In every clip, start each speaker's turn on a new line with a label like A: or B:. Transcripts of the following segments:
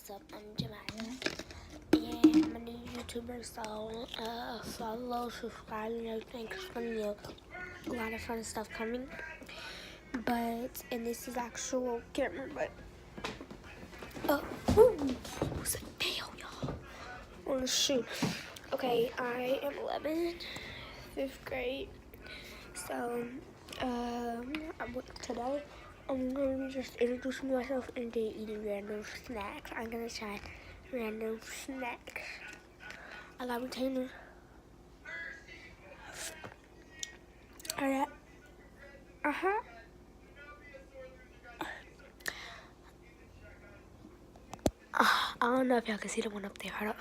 A: what's up? I'm Jemiah, and I'm a new YouTuber, so follow, subscribe, and everything, because it's going to be a lot of fun stuff coming. And this is actual camera, what's that tail, y'all? Oh, shoot. Okay, I am 11, 5th grade, so, today, I'm going to be just introducing myself and eating random snacks. I'm going to try random snacks. I got retainer. Alright. I don't know if y'all can see the one up there. Hold up.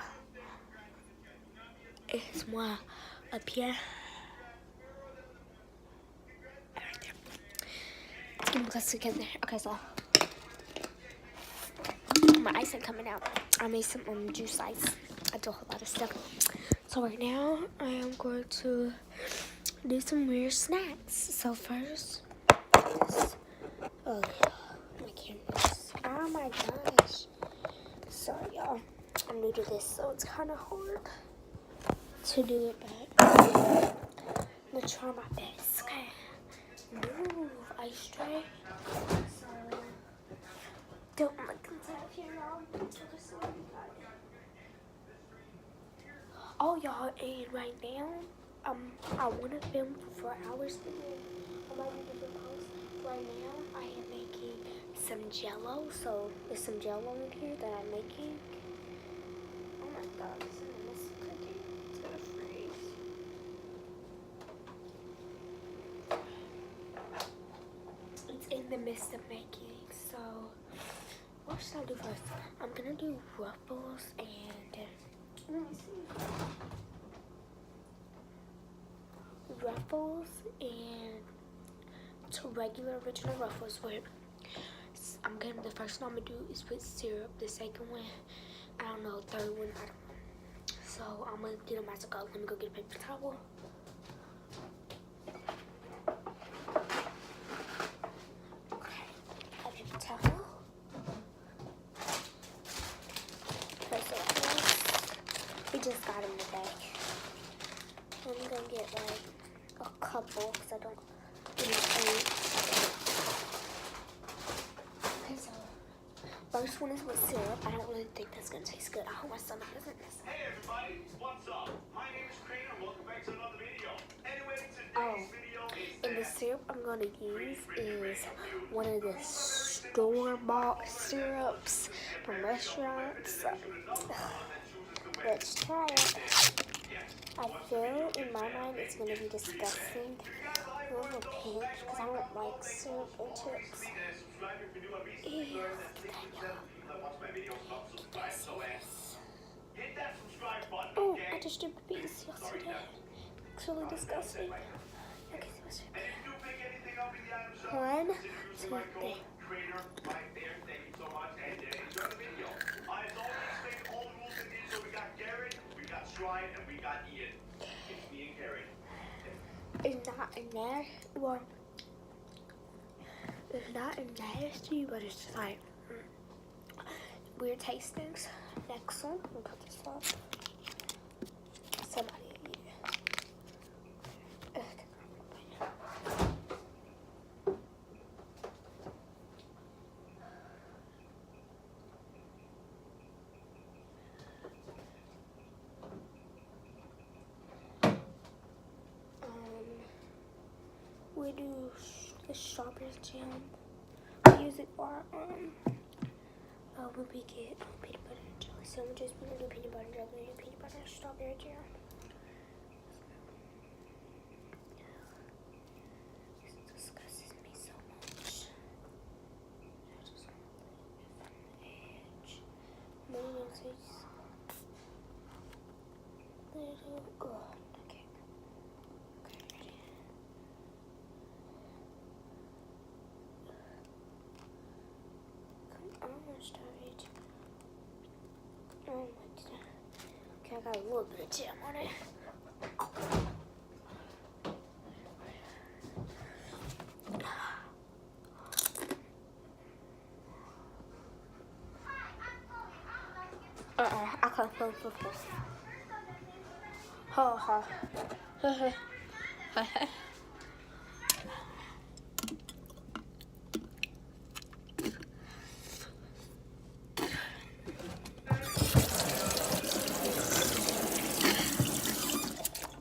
A: It's more up here. Right there. It's getting close together. Okay, so my ice ain't coming out. I made some juice ice. I do a whole lot of stuff. So right now, I am going to do some weird snacks. So first, oh yeah, my cameras. Oh my gosh. Sorry, y'all. I'm new to this, so it's kind of hard to do it, but I'm gonna try my best. Okay. Move, ice tray. So, don't look inside here, y'all. Oh, y'all, and right now, I want to film for 4 hours, but then I might do different posts. Right now, I am making some Jello, so there's some Jello in here that I'm making. Oh my God, this is almost cooking. It's gonna freeze. It's in the midst of making, so what should I do first? I'm gonna do Ruffles and let me see. Ruffles and two regular original Ruffles with the first one I'm gonna do is put syrup. The second one, I don't know, third one, I don't know. So I'm gonna get them as I go. Let me go get a paper towel. Okay, a paper towel. Okay, so we just got them today. I'm gonna get like a couple because I don't need 8. First one is with syrup. I don't really think that's gonna taste good. I hope my stomach doesn't miss it.
B: Hey everybody, what's up? My name is Crane and welcome back to another video. Anyway, today's video is
A: and the syrup I'm gonna use is one of the store-bought syrups from restaurants. Let's try it. I feel in my mind it's gonna be disgusting. A little pink because I don't like syrup and chips. Ew. Oh, I just did puppies yesterday. It's really disgusting. Okay, so what's it? 1, 2, 3. It's not in there. Well, it's not nasty, but it's just like weird tastings. Next one, we'll put this up. Somebody eat it. We do the strawberry jam. We use it for when we get peanut butter and jelly sandwiches. We don't do peanut butter and jelly. We do peanut butter and strawberry jam. This disgusts me so much. I just want to live on the edge. Mayonnaise. Little good. Okay. Okay, ready. Come on, strawberry jam. Oh my God. Okay, I got a little bit of jam on it. I can't film football. Ha ha.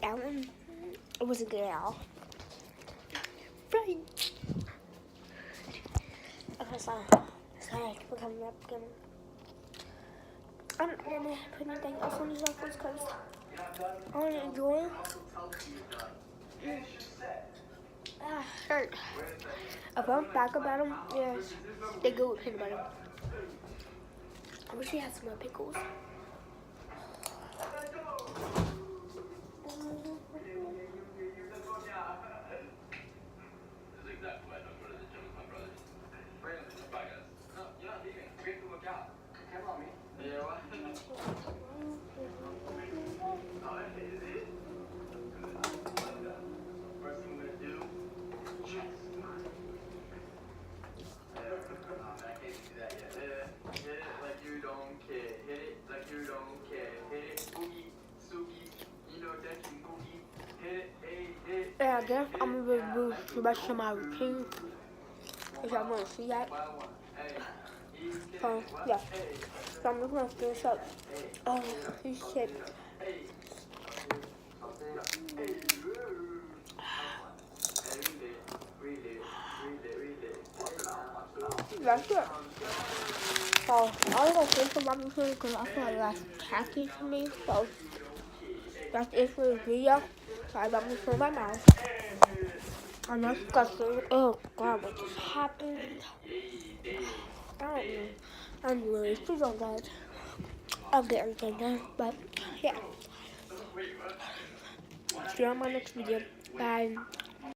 A: That one, it wasn't good at all. Right. Okay, so we're coming up again. I'm not gonna put anything else on these waffles because I want to enjoy them. Hurt. A bump back about them, yes, they go with peanut butter. I wish we had some more pickles. Yeah, I guess I'm gonna remove the rest of my routine. If y'all wanna see that. So, yeah. So I'm just gonna finish up these shit. That's it. So I'm gonna finish up my routine because I feel like that's tacky to me. So that's it for the video. So I got me through my mouth. I'm not disgusting. Oh god, what just happened? I don't know. Anyways, please don't guys. I'll get everything done. But yeah. See you on my next video. Bye.